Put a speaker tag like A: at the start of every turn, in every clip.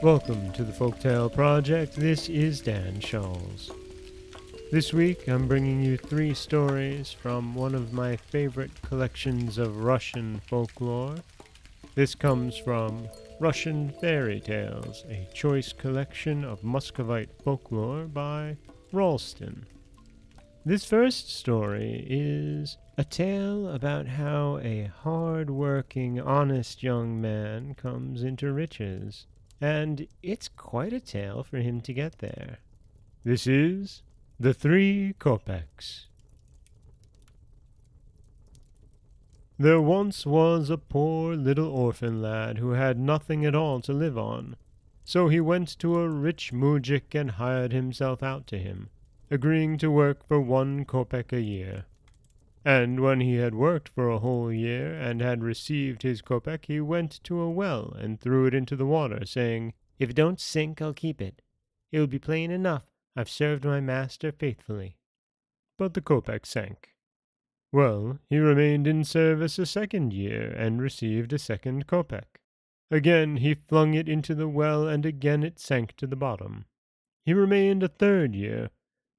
A: Welcome to the Folktale Project. This is Dan Scholz. This week I'm bringing you 3 stories from one of my favorite collections of Russian folklore. This comes from Russian Fairy Tales, a choice collection of Muscovite folklore by Ralston. This first story is a tale about how a hard-working, honest young man comes into riches. And it's quite a tale for him to get there. This is the Three Copecks. There once was a poor little orphan lad who had nothing at all to live on. So he went to a rich moujik and hired himself out to him, agreeing to work for 1 kopeck a year. And when he had worked for a whole year, and had received his kopeck, he went to a well, and threw it into the water, saying, "If it don't sink, I'll keep it. It will be plain enough. I've served my master faithfully." But the kopeck sank. Well, he remained in service a 2nd year, and received a 2nd kopeck. Again he flung it into the well, and again it sank to the bottom. He remained a 3rd year,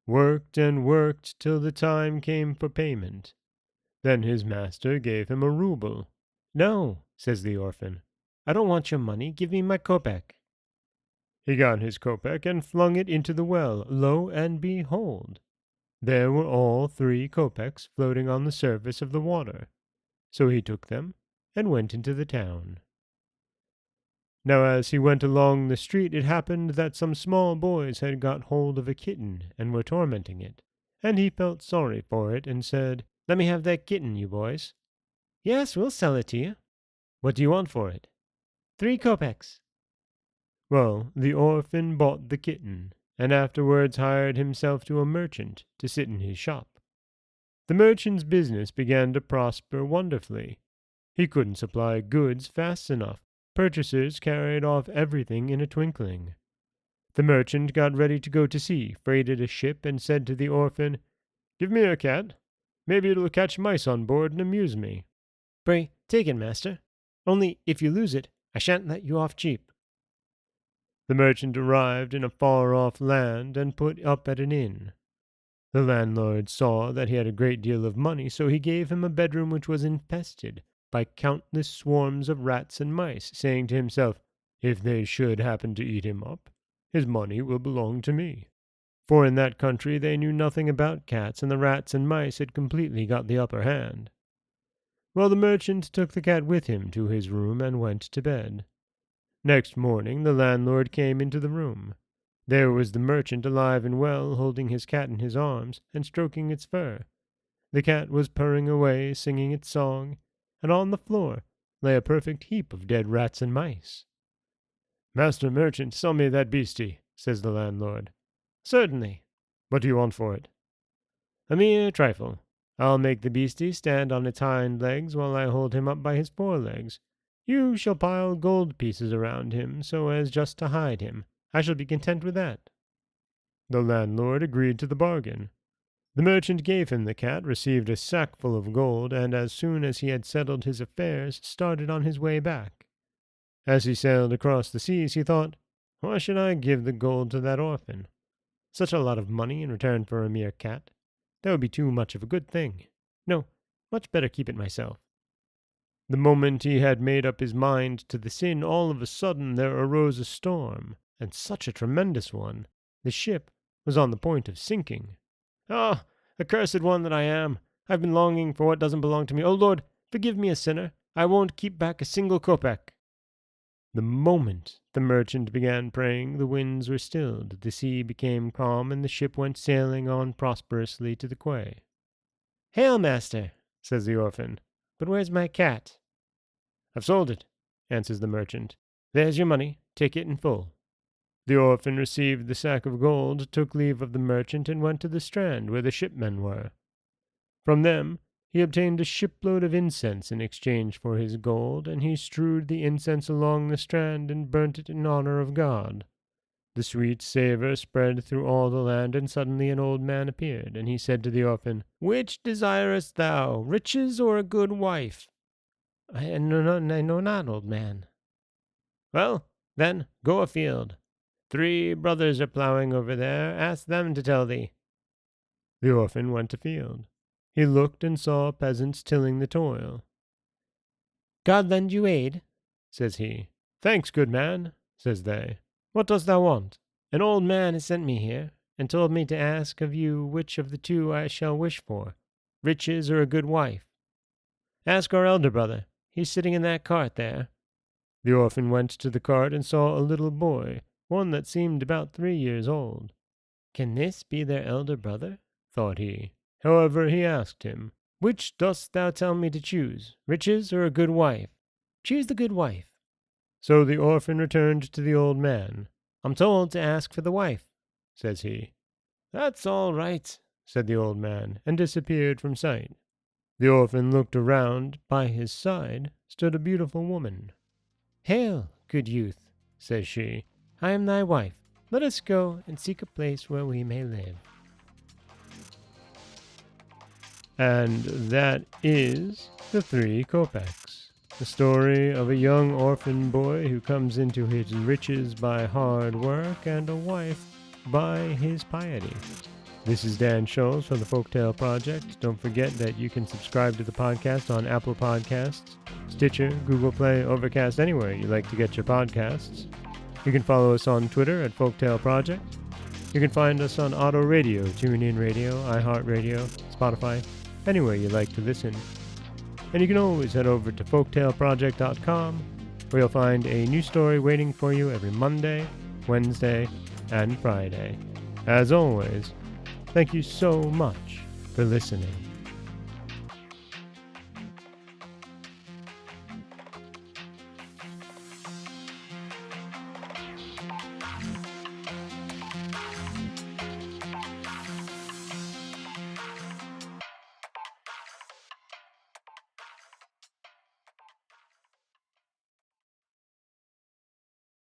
A: worked and worked till the time came for payment. Then his master gave him a rouble. "No," says the orphan, "I don't want your money. Give me my kopeck." He got his kopeck and flung it into the well. Lo and behold! There were all 3 kopecks floating on the surface of the water. So he took them and went into the town. Now as he went along the street, it happened that some small boys had got hold of a kitten, and were tormenting it. And he felt sorry for it, and said, "Let me have that kitten, you boys." "Yes, we'll sell it to you." "What do you want for it?" "3 kopecks." Well, the orphan bought the kitten, and afterwards hired himself to a merchant to sit in his shop. The merchant's business began to prosper wonderfully. He couldn't supply goods fast enough. Purchasers carried off everything in a twinkling. The merchant got ready to go to sea, freighted a ship, and said to the orphan, "Give me a cat. Maybe it'll catch mice on board and amuse me." "Pray, take it, master. Only, if you lose it, I shan't let you off cheap." The merchant arrived in a far-off land, and put up at an inn. The landlord saw that he had a great deal of money, so he gave him a bedroom which was infested by countless swarms of rats and mice, saying to himself, "If they should happen to eat him up, his money will belong to me." For in that country they knew nothing about cats, and the rats and mice had completely got the upper hand. Well, the merchant took the cat with him to his room and went to bed. Next morning the landlord came into the room. There was the merchant alive and well, holding his cat in his arms, and stroking its fur. The cat was purring away, singing its song, and on the floor lay a perfect heap of dead rats and mice. "Master merchant, sell me that beastie," says the landlord. "Certainly." "What do you want for it?" "A mere trifle. I'll make the beastie stand on its hind legs while I hold him up by his fore legs. You shall pile gold pieces around him, so as just to hide him. I shall be content with that." The landlord agreed to the bargain. The merchant gave him the cat, received a sackful of gold, and as soon as he had settled his affairs, started on his way back. As he sailed across the seas, he thought, "Why should I give the gold to that orphan? Such a lot of money in return for a mere cat. That would be too much of a good thing. No, much better keep it myself." The moment he had made up his mind to the sin, all of a sudden there arose a storm, and such a tremendous one. The ship was on the point of sinking. "Ah, accursed one that I am! I've been longing for what doesn't belong to me. O Lord, forgive me a sinner. I won't keep back a single kopeck." The moment the merchant began praying, the winds were stilled, the sea became calm, and the ship went sailing on prosperously to the quay. "Hail, master," says the orphan, "but where's my cat?" "I've sold it," answers the merchant. "There's your money. Take it in full." The orphan received the sack of gold, took leave of the merchant, and went to the strand where the shipmen were. From them he obtained a shipload of incense in exchange for his gold, and he strewed the incense along the strand and burnt it in honor of God. The sweet savor spread through all the land, and suddenly an old man appeared, and he said to the orphan, "Which desirest thou, riches or a good wife?" I know not, old man." "Well, Then go afield. 3 brothers are ploughing over there. Ask them to tell thee. The orphan went afield. He looked and saw peasants tilling the toil. God lend you aid, says he. Thanks, good man, says they. What dost thou want? An old man has sent me here, and told me to ask of you which of the 2 I shall wish for, riches or a good wife. Ask our elder brother. He's sitting in that cart there. The orphan went to the cart and saw a little boy, one that seemed about 3 years old. Can this be their elder brother? Thought he. However, he asked him, Which dost thou tell me to choose, riches or a good wife? Choose the good wife. So the orphan returned to the old man. I'm told to ask for the wife, says he. That's all right, said the old man, and disappeared from sight. The orphan looked around. By his side stood a beautiful woman. Hail, good youth, says she. I am thy wife. Let us go and seek a place where we may live. And that is the Three Copecks, the story of a young orphan boy who comes into his riches by hard work and a wife by his piety. This is Dan Scholes from the Folktale Project. Don't forget that you can subscribe to the podcast on Apple Podcasts, Stitcher, Google Play, Overcast, anywhere you like to get your podcasts. You can follow us on Twitter at Folktale Project. You can find us on Auto Radio, TuneIn Radio, iHeartRadio, Spotify, anywhere you like to listen. And you can always head over to folktaleproject.com, where you'll find a new story waiting for you every Monday, Wednesday, and Friday. As always, thank you so much for listening.